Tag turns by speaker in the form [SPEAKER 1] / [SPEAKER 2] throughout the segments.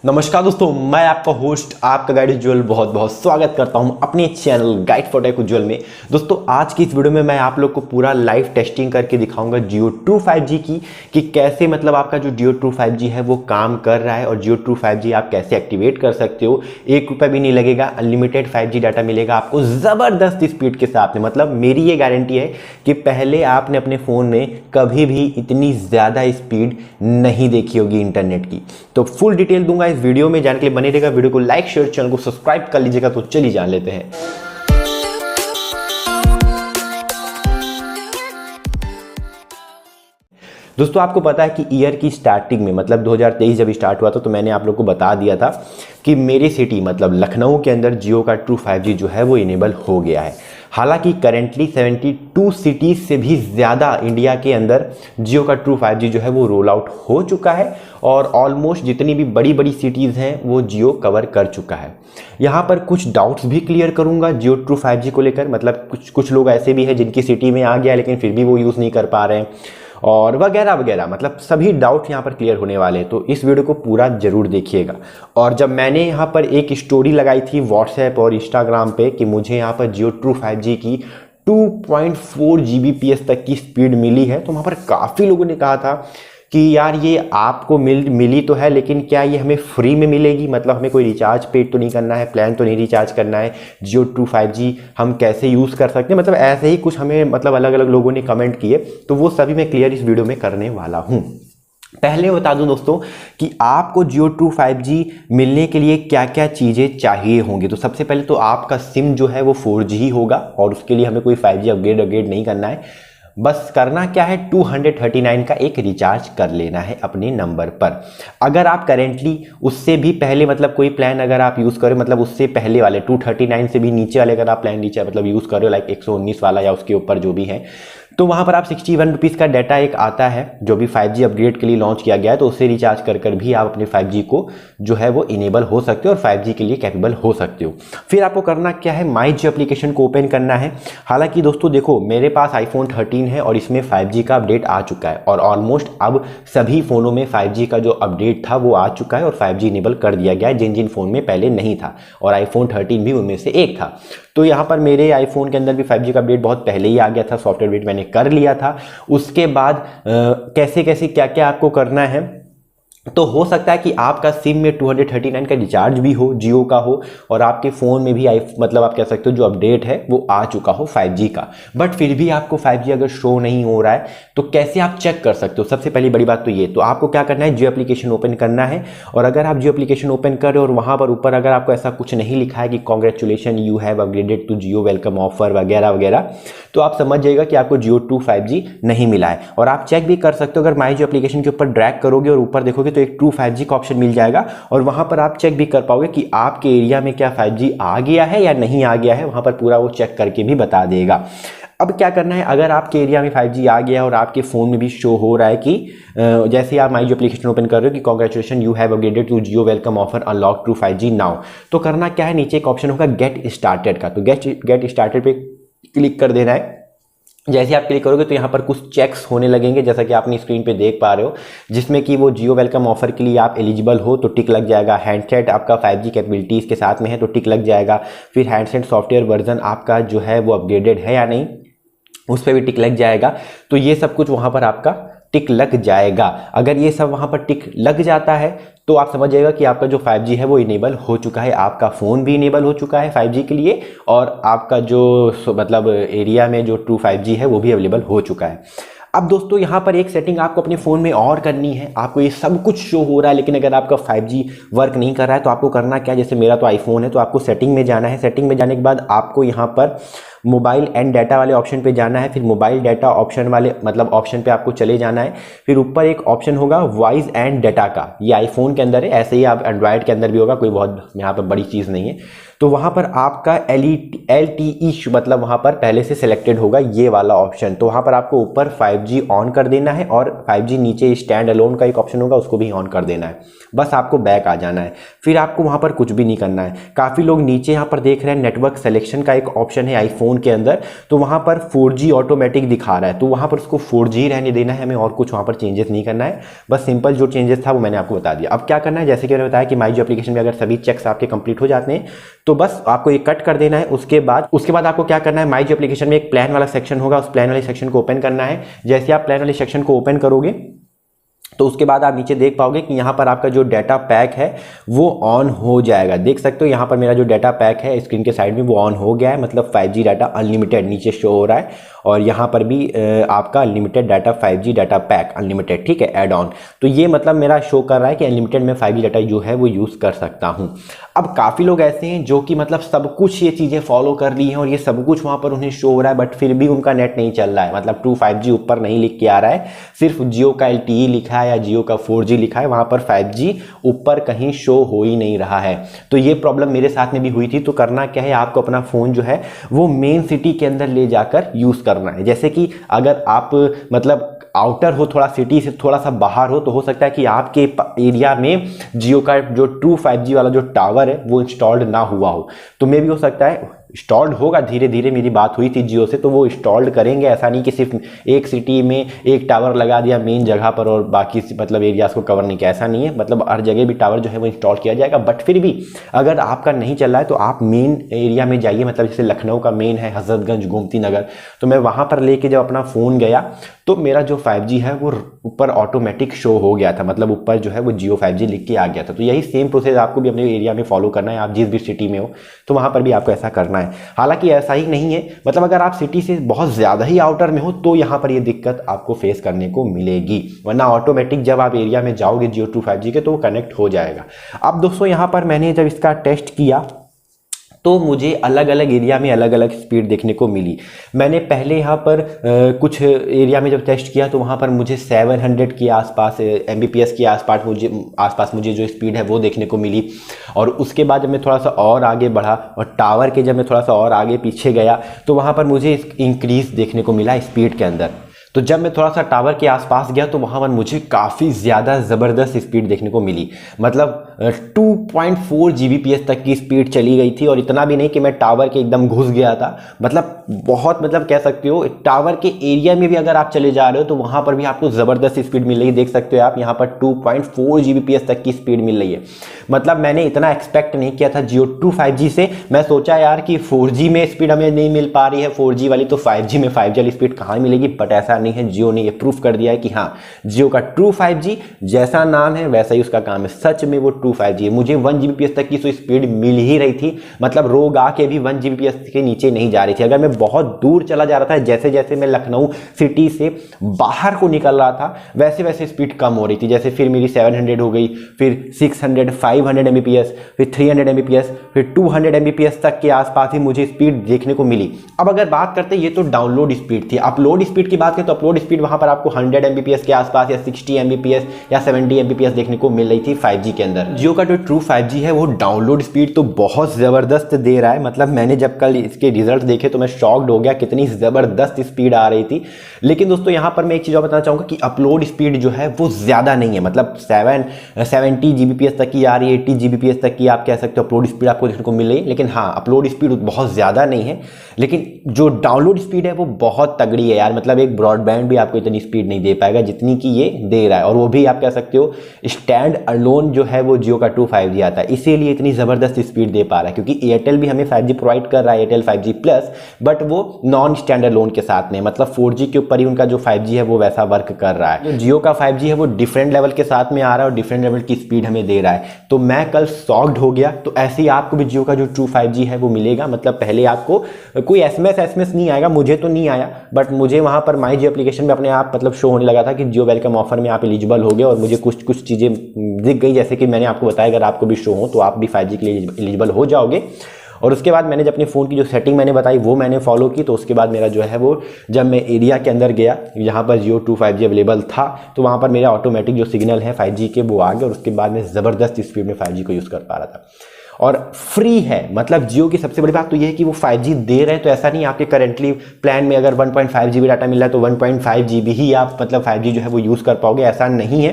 [SPEAKER 1] नमस्कार दोस्तों, मैं आपका होस्ट आपका गाइड उज्ज्वल बहुत बहुत स्वागत करता हूं अपने चैनल गाइड फॉर टेक उज्ज्वल में। दोस्तों आज की इस वीडियो में मैं आप लोग को पूरा लाइव टेस्टिंग करके दिखाऊंगा जियो ट्रू 5G की कि कैसे मतलब आपका जो जियो ट्रू 5G है वो काम कर रहा है और जियो ट्रू 5G आप कैसे एक्टिवेट कर सकते हो। 1 रुपये भी नहीं लगेगा, अनलिमिटेड 5G डाटा मिलेगा आपको ज़बरदस्त स्पीड के साथ में। मतलब मेरी ये गारंटी है कि पहले आपने अपने फ़ोन में कभी भी इतनी ज़्यादा स्पीड नहीं देखी होगी इंटरनेट की। तो फुल डिटेल दूंगा इस वीडियो में, जानने के लिए बने रहेगा। वीडियो को लाइक शेयर चैनल को सब्सक्राइब कर लीजिएगा। तो चलिए जान लेते हैं। दोस्तों आपको पता है कि ईयर की स्टार्टिंग में मतलब 2023 जब स्टार्ट हुआ था तो मैंने आप लोग को बता दिया था कि मेरी सिटी मतलब लखनऊ के अंदर जियो का ट्रू 5G जो है वो इनेबल हो गया है। हालांकि करेंटली 72 सिटीज़ से भी ज़्यादा इंडिया के अंदर जियो का ट्रू 5G जो है वो रोल आउट हो चुका है और ऑलमोस्ट जितनी भी बड़ी बड़ी सिटीज़ हैं वो जियो कवर कर चुका है। यहाँ पर कुछ डाउट्स भी क्लियर करूँगा जियो ट्रू 5G को लेकर। मतलब कुछ लोग ऐसे भी हैं जिनकी सिटी में आ गया लेकिन फिर भी वो यूज़ नहीं कर पा रहे हैं और वगैरह वगैरह। मतलब सभी डाउट यहाँ पर क्लियर होने वाले हैं, तो इस वीडियो को पूरा जरूर देखिएगा। और जब मैंने यहाँ पर एक स्टोरी लगाई थी व्हाट्सएप और इंस्टाग्राम पे कि मुझे यहाँ पर जियो ट्रू 5G की 2.4 Gbps तक की स्पीड मिली है, तो वहाँ पर काफ़ी लोगों ने कहा था कि यार ये आपको मिली तो है लेकिन क्या ये हमें फ्री में मिलेगी, मतलब हमें कोई रिचार्ज पेड तो नहीं करना है, प्लान तो नहीं रिचार्ज करना है, जियो ट्रू 5G हम कैसे यूज़ कर सकते हैं। मतलब ऐसे ही कुछ हमें मतलब अलग अलग लोगों ने कमेंट किए, तो वो सभी मैं क्लियर इस वीडियो में करने वाला हूँ। पहले बता दूं दोस्तों कि आपको जियो ट्रू 5G मिलने के लिए क्या क्या चीज़ें चाहिए होंगी। तो सबसे पहले तो आपका सिम जो है वो 4G ही होगा और उसके लिए हमें कोई 5G अपग्रेड नहीं करना है। बस करना क्या है, 239 का एक रिचार्ज कर लेना है अपने नंबर पर। अगर आप करेंटली उससे भी पहले मतलब कोई प्लान अगर आप यूज़ करें, मतलब उससे पहले वाले 239 से भी नीचे वाले अगर आप प्लान नीचे मतलब यूज़ कर रहे हो लाइक 119 वाला या उसके ऊपर जो भी है, तो वहाँ पर आप 61 रुपीज़ का डाटा एक आता है जो भी 5G अपग्रेड के लिए लॉन्च किया गया है, तो उससे रिचार्ज कर भी आप अपने 5G को जो है वो इनेबल हो सकते हो और 5G के लिए कैपेबल हो सकते हो। फिर आपको करना क्या है, माई जियो एप्लीकेशन को ओपन करना है। हालांकि दोस्तों देखो मेरे पास आईफोन 13 है और इसमें 5G का अपडेट आ चुका है और ऑलमोस्ट अब सभी फ़ोनों में 5G का जो अपडेट था वो आ चुका है और 5G इनेबल कर दिया गया है जिन जिन फ़ोन में पहले नहीं था, और आईफोन 13 भी उनमें से एक था। तो यहाँ पर मेरे आईफोन के अंदर भी 5G का अपडेट बहुत पहले ही आ गया था, सॉफ्टवेयर अपडेट मैंने कर लिया था। उसके बाद कैसे कैसे क्या क्या आपको करना है, तो हो सकता है कि आपका सिम में 239 का रिचार्ज भी हो, जियो का हो, और आपके फ़ोन में भी मतलब आप कह सकते हो जो अपडेट है वो आ चुका हो 5G का, बट फिर भी आपको 5G अगर शो नहीं हो रहा है तो कैसे आप चेक कर सकते हो। सबसे पहली बड़ी बात तो ये, तो आपको क्या करना है, जियो एप्लीकेशन ओपन करना है। और अगर आप जियो एप्लीकेशन ओपन करें और वहाँ पर ऊपर अगर आपको ऐसा कुछ नहीं लिखा है कि congratulation you have upgraded to Jio welcome offer वगैरह वगैरह, तो आप समझ जाइएगा कि आपको जियो ट्रू 5G नहीं मिला है। और आप चेक भी कर सकते हो, अगर माई जियो एप्लीकेशन के ऊपर ड्रैग करोगे और ऊपर देखोगे तो एक ट्रू 5G का ऑप्शन मिल जाएगा और वहां पर आप चेक भी कर पाओगे कि आपके एरिया में क्या 5G आ गया है या नहीं आ गया है। वहां पर पूरा वो चेक करके भी बता देगा। अब क्या करना है, अगर आपके एरिया में 5G आ गया और आपके फ़ोन में भी शो हो रहा है कि जैसे आप माई जियो एप्लीकेशन ओपन कर रहे हो कि congratulation you have upgraded to Jio welcome offer unlock true 5G now, तो करना क्या है, नीचे एक ऑप्शन होगा गेट स्टार्टेड का, तो गेट स्टार्टेड पे क्लिक कर देना है। जैसे आप क्लिक करोगे तो यहाँ पर कुछ चेक्स होने लगेंगे जैसा कि आपने स्क्रीन पे देख पा रहे हो, जिसमें कि वो जियो वेलकम ऑफर के लिए आप एलिजिबल हो तो टिक लग जाएगा। हैंडसेट आपका 5G कैपेबिलिटीज़ के साथ में है तो टिक लग जाएगा। फिर हैंडसेट सॉफ्टवेयर वर्जन आपका जो है वो अपग्रेडेड है या नहीं, उस पर भी टिक लग जाएगा। तो ये सब कुछ वहाँ पर आपका टिक लग जाएगा। अगर ये सब वहाँ पर टिक लग जाता है तो आप समझ जाइएगा कि आपका जो 5G है वो इनेबल हो चुका है, आपका फ़ोन भी इनेबल हो चुका है 5G के लिए, और आपका जो मतलब एरिया में जो ट्रू 5G है वो भी अवेलेबल हो चुका है। अब दोस्तों यहाँ पर एक सेटिंग आपको अपने फ़ोन में और करनी है। आपको ये सब कुछ शो हो रहा है लेकिन अगर आपका 5G वर्क नहीं कर रहा है तो आपको करना क्या है, जैसे मेरा तो आईफोन है तो आपको सेटिंग में जाना है। सेटिंग में जाने के बाद आपको यहाँ पर मोबाइल एंड डाटा वाले ऑप्शन पे जाना है। फिर मोबाइल डाटा ऑप्शन वाले मतलब ऑप्शन पे आपको चले जाना है। फिर ऊपर एक ऑप्शन होगा वॉइस एंड डाटा का, ये आईफोन के अंदर है, ऐसे ही आप एंड्रॉयड के अंदर भी होगा, कोई बहुत यहाँ पर बड़ी चीज़ नहीं है। तो वहाँ पर आपका LTE मतलब वहाँ पर पहले से सिलेक्टेड होगा ये वाला ऑप्शन, तो वहाँ पर आपको ऊपर 5G ऑन कर देना है और 5G नीचे स्टैंड अलोन का एक ऑप्शन होगा उसको भी ऑन कर देना है। बस आपको बैक आ जाना है, फिर आपको वहाँ पर कुछ भी नहीं करना है। काफ़ी लोग नीचे यहाँ पर देख रहे हैं नेटवर्क सिलेक्शन का एक ऑप्शन है आईफोन फ़ोन के अंदर, तो वहाँ पर 4G ऑटोमेटिक दिखा रहा है, तो वहाँ पर उसको 4G रहने देना है हमें, और कुछ वहाँ पर चेंजेस नहीं करना है। बस सिंपल जो चेंजेस था वो मैंने आपको बता दिया। अब क्या करना है, जैसे कि मैंने बताया कि माई जियो एप्लीकेशन में अगर सभी चेक्स आपके कंप्लीट हो जाते हैं तो बस आपको ये कट कर देना है। उसके बाद आपको क्या करना है, माई जियो एप्लीकेशन में एक प्लान वाला सेक्शन होगा, उस प्लान वाले सेक्शन को ओपन करना है। जैसे आप प्लान वाले सेक्शन को ओपन करोगे तो उसके बाद आप नीचे देख पाओगे कि यहाँ पर आपका जो डाटा पैक है वो ऑन हो जाएगा। देख सकते हो यहाँ पर मेरा जो डाटा पैक है स्क्रीन के साइड में वो ऑन हो गया है, मतलब 5G डाटा अनलिमिटेड नीचे शो हो रहा है, और यहाँ पर भी आपका unlimited data 5G data pack unlimited, ठीक है, ऐड ऑन। तो ये मतलब मेरा शो कर रहा है कि अनलिमिटेड में 5G डाटा जो है वो यूज़ कर सकता हूँ। अब काफ़ी लोग ऐसे हैं जो कि मतलब सब कुछ ये चीज़ें फॉलो कर ली हैं और ये सब कुछ वहाँ पर उन्हें शो हो रहा है, बट फिर भी उनका नेट नहीं चल रहा है, मतलब ट्रू 5G ऊपर नहीं लिख के आ रहा है, सिर्फ जियो का LTE लिखा है या जियो का 4G लिखा है, वहाँ पर 5G ऊपर कहीं शो हो ही नहीं रहा है। तो ये प्रॉब्लम मेरे साथ में भी हुई थी। तो करना क्या है, आपको अपना फ़ोन जो है वो मेन सिटी के अंदर ले जाकर यूज़ करना है। जैसे कि अगर आप मतलब आउटर हो, थोड़ा सिटी से थोड़ा सा बाहर हो, तो हो सकता है कि आपके एरिया में जियो का जो ट्रू 5G वाला जो टावर है वो इंस्टॉल्ड ना हुआ हो। तो मे भी हो सकता है इंस्टॉल्ड होगा, धीरे धीरे मेरी बात हुई थी जियो से, तो वो इंस्टॉल्ड करेंगे। ऐसा नहीं कि सिर्फ एक सिटी में एक टावर लगा दिया मेन जगह पर और बाकी मतलब एरियाज को कवर नहीं किया, ऐसा नहीं है। मतलब हर जगह भी टावर जो है वो इंस्टॉल किया जाएगा। बट फिर भी अगर आपका नहीं चल रहा है तो आप मेन एरिया में जाइए, मतलब जैसे लखनऊ का मेन है हजरतगंज गोमती नगर, तो मैं वहाँ पर लेके जब अपना फ़ोन गया तो मेरा जो 5G है वो ऊपर ऑटोमेटिक शो हो गया था, मतलब ऊपर जो है वो जियो 5G लिख के आ गया था। तो यही सेम प्रोसेस आपको भी अपने एरिया में फॉलो करना है। आप जिस भी सिटी में हो तो वहाँ पर भी आपको ऐसा करना है। हालांकि ऐसा ही नहीं है, मतलब अगर आप सिटी से बहुत ज़्यादा ही आउटर में हो तो यहाँ पर ये दिक्कत आपको फेस करने को मिलेगी, वरना ऑटोमेटिक जब आप एरिया में जाओगे जियो ट्रू 5G के तो वो कनेक्ट हो जाएगा। अब दोस्तों यहाँ पर मैंने जब इसका टेस्ट किया तो मुझे अलग अलग एरिया में अलग अलग स्पीड देखने को मिली। मैंने पहले यहाँ पर कुछ एरिया में जब टेस्ट किया तो वहाँ पर मुझे 700 के आसपास Mbps के आसपास मुझे जो स्पीड है वो देखने को मिली। और उसके बाद जब मैं थोड़ा सा और आगे बढ़ा और टावर के जब मैं थोड़ा सा और आगे पीछे गया तो वहाँ पर मुझे इंक्रीज देखने को मिला स्पीड के अंदर। तो जब मैं थोड़ा सा टावर के आसपास गया तो वहाँ पर मुझे काफ़ी ज़्यादा ज़बरदस्त स्पीड देखने को मिली, मतलब 2.4 Gbps तक की स्पीड चली गई थी। और इतना भी नहीं कि मैं टावर के एकदम घुस गया था, मतलब बहुत, मतलब कह सकते हो टावर के एरिया में भी अगर आप चले जा रहे हो तो वहाँ पर भी आपको ज़बरदस्त स्पीड मिल रही है। देख सकते हो आप यहाँ पर 2.4 Gbps तक की स्पीड मिल रही है। मतलब मैंने इतना एक्सपेक्ट नहीं किया था जियो ट्रू 5G से। मैं सोचा यार कि 4G में स्पीड हमें नहीं मिल पा रही है 4G वाली, तो 5G में 5G वाली स्पीड कहाँ मिलेगी, बट ऐसा नहीं है। जियो ने ये प्रूफ कर दिया है कि हाँ, जियो का ट्रू 5G जैसा नाम है वैसा ही उसका काम है, सच में वो ट्रू 5G है। मुझे 1 Gbps तक की तो स्पीड मिल ही रही थी, मतलब रोग आके भी 1 Gbps के नीचे नहीं जा रही थी। अगर मैं बहुत दूर चला जा रहा था, जैसे जैसे मैं लखनऊ सिटी से बाहर को निकल रहा था वैसे वैसे स्पीड कम हो रही थी। जैसे फिर मेरी 700 हो गई, फिर 600, 500 Mbps, फिर 300 Mbps, फिर 200 Mbps तक के आसपास ही मुझे स्पीड देखने को मिली। अब अगर बात करते हैं, ये तो डाउनलोड स्पीड थी, अपलोड स्पीड की बात करें तो अपलोड स्पीड वहां पर आपको 100 Mbps के आसपास या 60 Mbps या 70 Mbps देखने को मिल रही थी 5G के अंदर। जियो का जो ट्रू 5G है वो डाउनलोड स्पीड तो बहुत ज़बरदस्त दे रहा है। मतलब मैंने जब कल इसके रिजल्ट देखे तो मैं शॉक्ड हो गया, कितनी ज़बरदस्त स्पीड आ रही थी। लेकिन दोस्तों यहाँ पर मैं एक चीज़ और बताना चाहूँगा कि अपलोड स्पीड जो है वो ज़्यादा नहीं है, मतलब 70 Gbps तक की आ रही है, 80 Gbps तक की आप कह सकते हो अपलोड स्पीड आपको देखने को मिल रही है। लेकिन हाँ, अपलोड स्पीड बहुत ज़्यादा नहीं है, लेकिन जो डाउनलोड स्पीड है वो बहुत तगड़ी है यार। मतलब एक ब्रॉडबैंड भी आपको इतनी स्पीड नहीं दे पाएगा जितनी कि ये दे रहा है, और वो भी आप कह सकते हो स्टैंड अलोन जो है वो जियो का ट्रू 5G आता है, इसीलिए इतनी ज़बरदस्त स्पीड दे पा रहा है। क्योंकि एयरटेल भी हमें 5G प्रोवाइड कर रहा है, एयरटेल 5G प्लस, बट वो नॉन स्टैंड अलोन के साथ में, मतलब 4G के ऊपर ही उनका जो 5G है वो वैसा वर्क कर रहा है। जो जियो का 5G है वो डिफरेंट लेवल के साथ में आ रहा है और डिफरेंट लेवल की स्पीड हमें दे रहा है। तो मैं कल शॉक्ड हो गया। तो ऐसे ही आपको भी जियो का जो ट्रू 5G है वो मिलेगा। मतलब पहले आपको कोई SMS नहीं आएगा, मुझे तो नहीं आया, बट मुझे वहाँ पर माई जियो एप्लीकेशन में अपने आप मतलब शो होने लगा था कि जियो वेलकम ऑफर में आप एलिजिबल हो गए, और मुझे कुछ चीज़ें दिख गई, जैसे कि मैंने आपको बताया अगर आपको भी शो हो तो आप भी 5G के लिए एलिजिबल हो जाओगे। और उसके बाद मैंने जब अपने फ़ोन की जो सेटिंग मैंने बताई वो मैंने फॉलो की, तो उसके बाद मेरा जो है वो जब मैं एरिया के अंदर गया जहाँ पर जियो ट्रू 5G अवेलेबल था तो वहाँ पर मेरा ऑटोमेटिक जो सिग्नल है 5G के वो आ गए, और उसके बाद मैं ज़बरदस्त स्पीड में 5G को यूज़ कर पा रहा था। और फ्री है, मतलब जियो की सबसे बड़ी बात तो ये है कि वो 5G दे रहे हैं। तो ऐसा नहीं आपके करेंटली प्लान में अगर 1.5 GB डाटा मिल रहा है तो 1.5 GB ही आप मतलब 5G जो है वो यूज़ कर पाओगे, ऐसा नहीं है।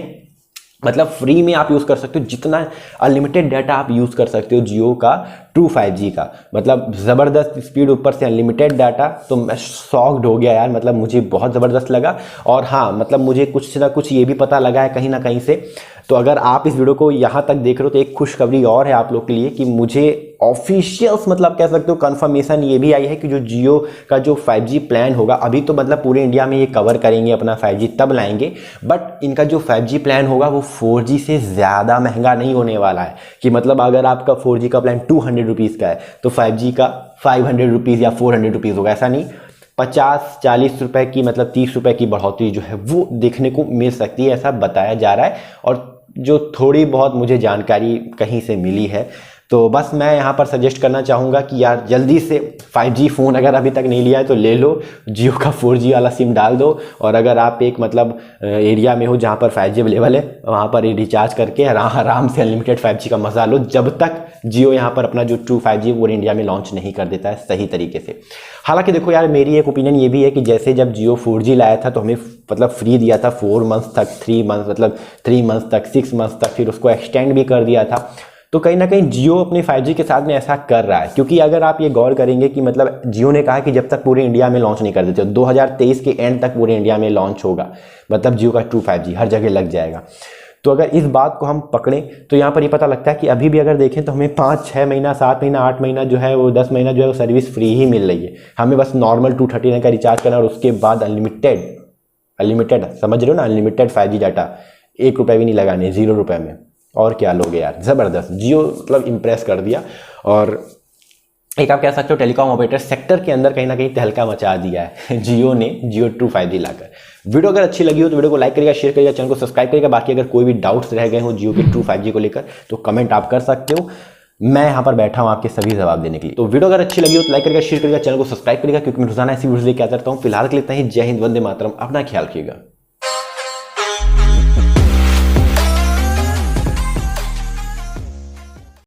[SPEAKER 1] मतलब फ्री में आप यूज़ कर सकते हो, जितना अनलिमिटेड डाटा आप यूज़ कर सकते हो जियो का ट्रू 5G का, मतलब ज़बरदस्त स्पीड, ऊपर से अनलिमिटेड डाटा। तो मैं शॉक्ड हो गया यार, मतलब मुझे बहुत ज़बरदस्त लगा। और हाँ, मतलब मुझे कुछ ना कुछ ये भी पता लगा है कहीं ना कहीं से। तो अगर आप इस वीडियो को यहाँ तक देख रहे हो तो एक खुशखबरी और है आप लोग के लिए कि मुझे ऑफिशियल्स मतलब कह सकते हो कंफर्मेशन ये भी आई है कि जो जियो का जो 5G प्लान होगा, अभी तो मतलब पूरे इंडिया में ये कवर करेंगे अपना 5G तब लाएंगे, बट इनका जो 5G प्लान होगा वो 4G से ज़्यादा महंगा नहीं होने वाला है। कि मतलब अगर आपका 4G का प्लान 200 रुपीज़ का है तो 5G का 500 रुपीज़ या 400 रुपीज़ होगा, ऐसा नहीं। 50-40 रुपए की, मतलब 30 रुपए की बढ़ोतरी जो है वो देखने को मिल सकती है, ऐसा बताया जा रहा है। और जो थोड़ी बहुत मुझे जानकारी कहीं से मिली है, तो बस मैं यहाँ पर सजेस्ट करना चाहूँगा कि यार जल्दी से 5G फ़ोन अगर अभी तक नहीं लिया है तो ले लो, जियो का 4G वाला सिम डाल दो। और अगर आप एक मतलब एरिया में हो जहाँ पर 5G अवेलेबल है, वहाँ पर रिचार्ज करके आराम से अनलिमिटेड 5G का मजा लो, जब तक जियो यहाँ पर अपना जो ट्रू 5G पूरे इंडिया में लॉन्च नहीं कर देता है सही तरीके से। हालांकि देखो यार, मेरी एक ओपिनियन ये भी है कि जैसे जब जियो 4G लाया था तो हमें मतलब फ्री दिया था 4 मंथ्स तक, 3 मंथ्स मतलब 3 मंथ्स तक, 6 मंथ्स तक, फिर उसको एक्सटेंड भी कर दिया था। तो कहीं ना कहीं जियो अपने 5G के साथ में ऐसा कर रहा है, क्योंकि अगर आप ये गौर करेंगे कि मतलब जियो ने कहा कि जब तक पूरे इंडिया में लॉन्च नहीं कर देते, 2023 के एंड तक पूरे इंडिया में लॉन्च होगा, मतलब जियो का ट्रू 5G हर जगह लग जाएगा। तो अगर इस बात को हम पकड़ें तो यहाँ पर ये पता लगता है कि अभी भी अगर देखें तो हमें 5-6 महीना, 7 महीना, 8 महीना जो है वो 10 महीना जो है वो सर्विस फ्री ही मिल रही है। हमें बस नॉर्मल 239 का रिचार्ज करना और उसके बाद अनलिमिटेड समझ रहे हो ना, अनलिमिटेड 5G डाटा, 1 रुपये भी नहीं लगाने, 0 रुपये में। और क्या लोगे यार, ज़बरदस्त जियो मतलब इम्प्रेस कर दिया। और एक आप कह सकते हो टेलीकॉम ऑपरेटर सेक्टर के अंदर कहीं ना कहीं तहलका मचा दिया है जियो ने, जियो ट्रू 5G लाकर। वीडियो अगर अच्छी लगी हो तो वीडियो को लाइक करिएगा, शेयर करिएगा, चैनल को सब्सक्राइब करिएगा। बाकी अगर कोई भी डाउट्स रह गए हो जियो के ट्रू 5G को लेकर तो कमेंट आप कर सकते हो, मैं यहाँ पर बैठा हूँ आपके सभी जवाब देने के लिए। तो वीडियो अगर अच्छी लगी हो तो लाइक करिएगा, शेयर करिएगा, चैनल को सब्सक्राइब करिएगा, क्योंकि मैं रोजाना ऐसी वीडियोस लेके आता रहता हूँ। फिलहाल के लिए इतना ही। जय हिंद, वंदे मातरम, अपना ख्याल रखिएगा।